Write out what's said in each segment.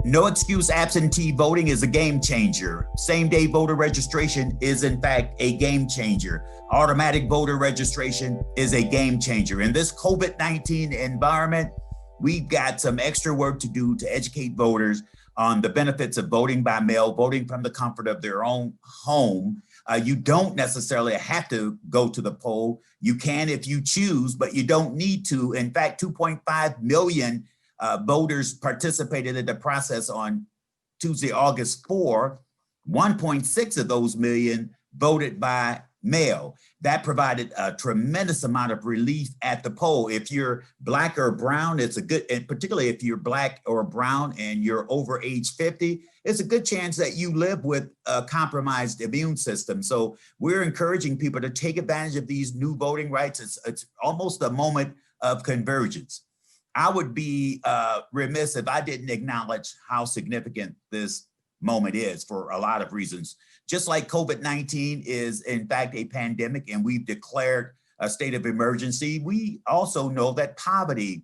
No excuse absentee voting is a game changer. Same day voter registration is in fact a game changer. Automatic voter registration is a game changer. In this COVID-19 environment, we've got some extra work to do to educate voters on the benefits of voting by mail, voting from the comfort of their own home. You don't necessarily have to go to the poll. You can if you choose, but you don't need to. In fact, 2.5 million voters participated in the process on Tuesday, August 4. 1.6 of those million voted by mail. That provided a tremendous amount of relief at the poll. If you're Black or brown, it's a good, and particularly if you're Black or brown and you're over age 50, it's a good chance that you live with a compromised immune system. So we're encouraging people to take advantage of these new voting rights. It's almost a moment of convergence. I would be remiss if I didn't acknowledge how significant this moment is for a lot of reasons. Just like COVID-19 is in fact a pandemic and we've declared a state of emergency, we also know that poverty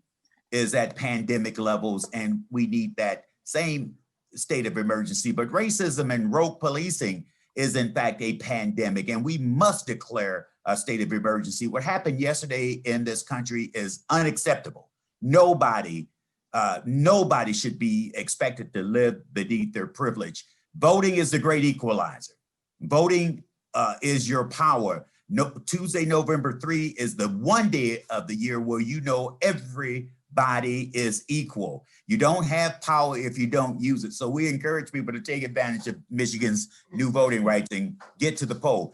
is at pandemic levels and we need that same state of emergency. But racism and rogue policing is in fact a pandemic and we must declare a state of emergency. What happened yesterday in this country is unacceptable. Nobody should be expected to live beneath their privilege. Voting is the great equalizer. Voting is your power. Tuesday, November 3 is the one day of the year where you know everybody is equal. You don't have power if you don't use it. So we encourage people to take advantage of Michigan's new voting rights and get to the poll.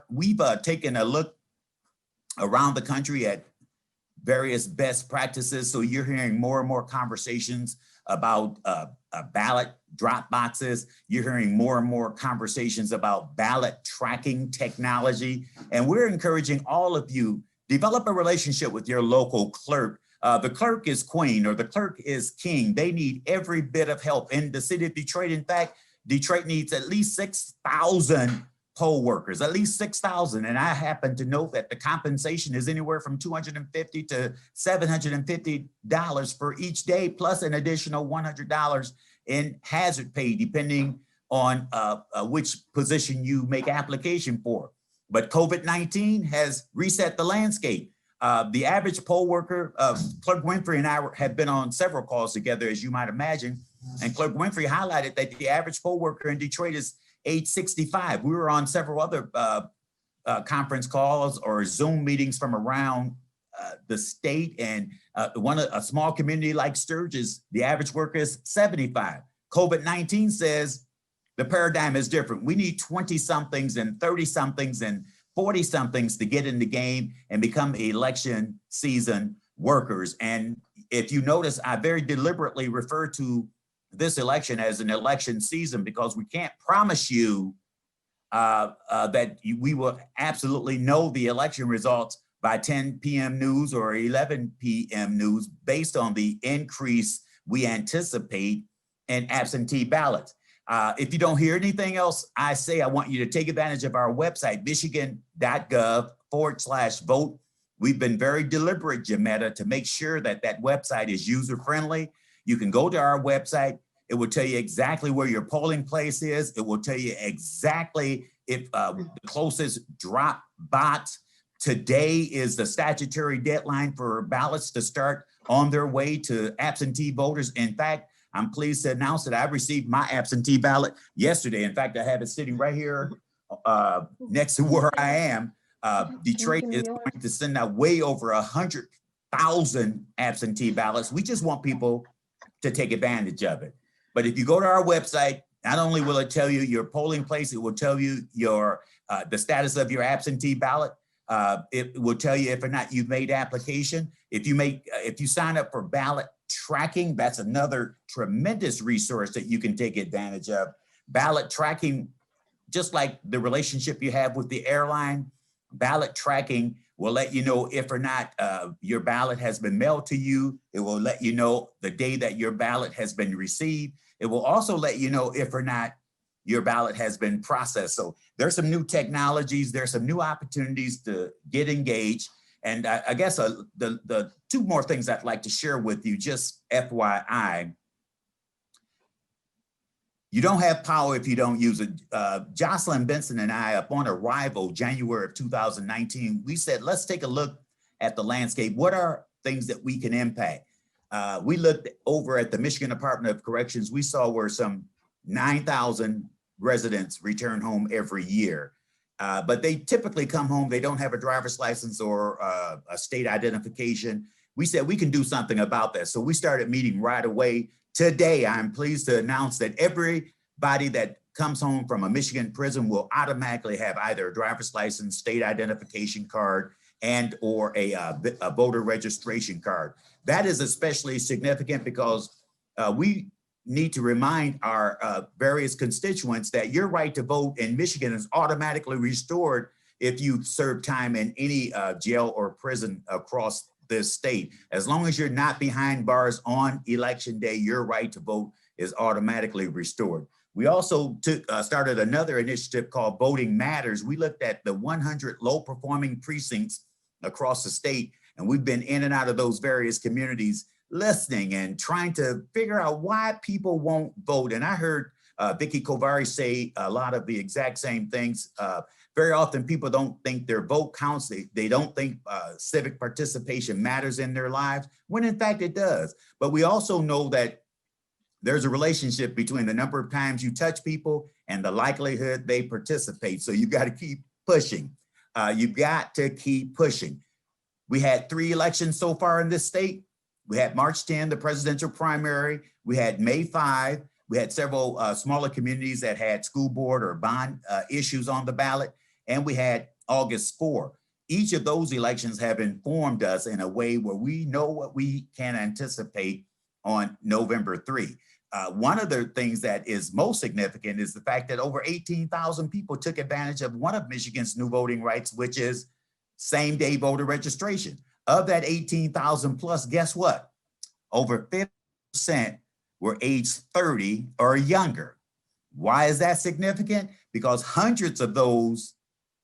We've taken a look around the country at various best practices. So you're hearing more and more conversations about ballot drop boxes. You're hearing more and more conversations about ballot tracking technology. And we're encouraging all of you, develop a relationship with your local clerk. The clerk is queen or the clerk is king. They need every bit of help in the city of Detroit. In fact, Detroit needs at least 6,000 poll workers, at least 6,000. And I happen to know that the compensation is anywhere from $250 to $750 for each day, plus an additional $100 in hazard pay, depending on which position you make application for. But COVID-19 has reset the landscape. The average poll worker, Clerk Winfrey and I have been on several calls together, as you might imagine. And Clerk Winfrey highlighted that the average poll worker in Detroit is age 65. We were on several other conference calls or Zoom meetings from around the state, and a small community like Sturgis, the average worker is 75. COVID-19 says the paradigm is different. We need 20-somethings and 30-somethings and 40-somethings to get in the game and become election season workers. And if you notice, I very deliberately refer to this election as an election season because we can't promise you that we will absolutely know the election results by 10 p.m. news or 11 p.m. news based on the increase we anticipate in absentee ballots. If you don't hear anything else, I want you to take advantage of our website, michigan.gov/vote. We've been very deliberate, Jametta, to make sure that that website is user-friendly. You can go to our website. It will tell you exactly where your polling place is. It will tell you exactly if the closest drop box. Today is the statutory deadline for ballots to start on their way to absentee voters. In fact, I'm pleased to announce that I received my absentee ballot yesterday. In fact, I have it sitting right here next to where I am. Detroit is going to send out way over 100,000 absentee ballots. We just want people to take advantage of it. But if you go to our website, not only will it tell you your polling place, it will tell you your the status of your absentee ballot. It will tell you if or not you've made application. If you sign up for ballot tracking, that's another tremendous resource that you can take advantage of. Ballot tracking, just like the relationship you have with the airline, ballot tracking will let you know if or not your ballot has been mailed to you. It will let you know the day that your ballot has been received. It will also let you know if or not your ballot has been processed. So there's some new technologies, there's some new opportunities to get engaged. And I guess the two more things I'd like to share with you, just FYI. You don't have power if you don't use it. Jocelyn Benson and I, upon arrival, January of 2019, we said, let's take a look at the landscape. What are things that we can impact? We looked over at the Michigan Department of Corrections. We saw where some 9,000 residents return home every year. But they typically come home, they don't have a driver's license or a state identification. We said we can do something about that. So we started meeting right away. Today, I'm pleased to announce that everybody that comes home from a Michigan prison will automatically have either a driver's license, state identification card, and or a voter registration card. That is especially significant because we need to remind our various constituents that your right to vote in Michigan is automatically restored if you serve time in any jail or prison across this state. As long as you're not behind bars on election day, your right to vote is automatically restored. We also started another initiative called Voting Matters. We looked at the 100 low-performing precincts across the state, and we've been in and out of those various communities listening and trying to figure out why people won't vote. And I heard Vicky Kovari say a lot of the exact same things. Very often people don't think their vote counts. They don't think civic participation matters in their lives, when in fact it does. But we also know that there's a relationship between the number of times you touch people and the likelihood they participate. So you've got to keep pushing. You've got to keep pushing. We had 3 elections so far in this state. We had March 10, the presidential primary. We had May 5. We had several smaller communities that had school board or bond issues on the ballot. And we had August 4. Each of those elections have informed us in a way where we know what we can anticipate on November 3. One of the things that is most significant is the fact that over 18,000 people took advantage of one of Michigan's new voting rights, which is same-day voter registration. Of that 18,000 plus, guess what? Over 50% were aged 30 or younger. Why is that significant? Because hundreds of those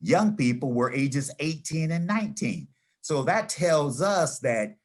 young people were ages 18 and 19. So that tells us that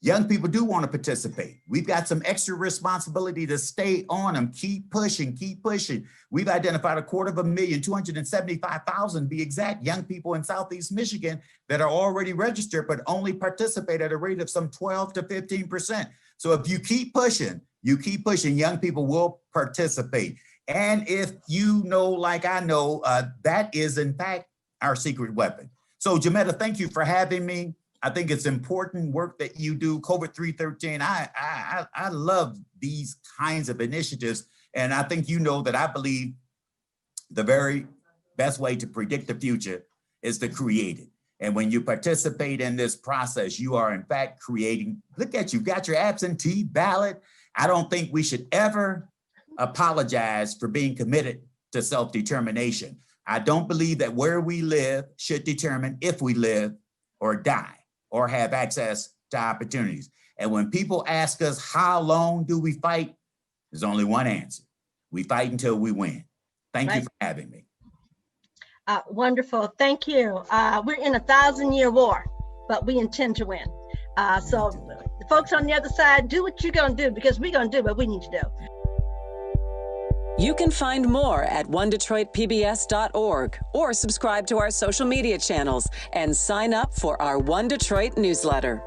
young people do want to participate. We've got some extra responsibility to stay on them, keep pushing, keep pushing. We've identified 250,000, 275,000 to be exact, young people in Southeast Michigan that are already registered, but only participate at a rate of some 12 to 15%. So if you keep pushing, young people will participate. And if you know, like I know, that is in fact our secret weapon. So Jametta, thank you for having me. I think it's important work that you do. COVID313, I love these kinds of initiatives. And I think you know that I believe the very best way to predict the future is to create it. And when you participate in this process, you are in fact creating. Look at you, got your absentee ballot. I don't think we should ever apologize for being committed to self-determination. I don't believe that where we live should determine if we live or die or have access to opportunities. And when people ask us, how long do we fight? There's only one answer. We fight until we win. Thank you for having me. Wonderful, thank you. We're in a 1,000-year war, but we intend to win. So the folks on the other side, do what you're gonna do, because we're gonna do what we need to do. You can find more at onedetroitpbs.org or subscribe to our social media channels and sign up for our One Detroit newsletter.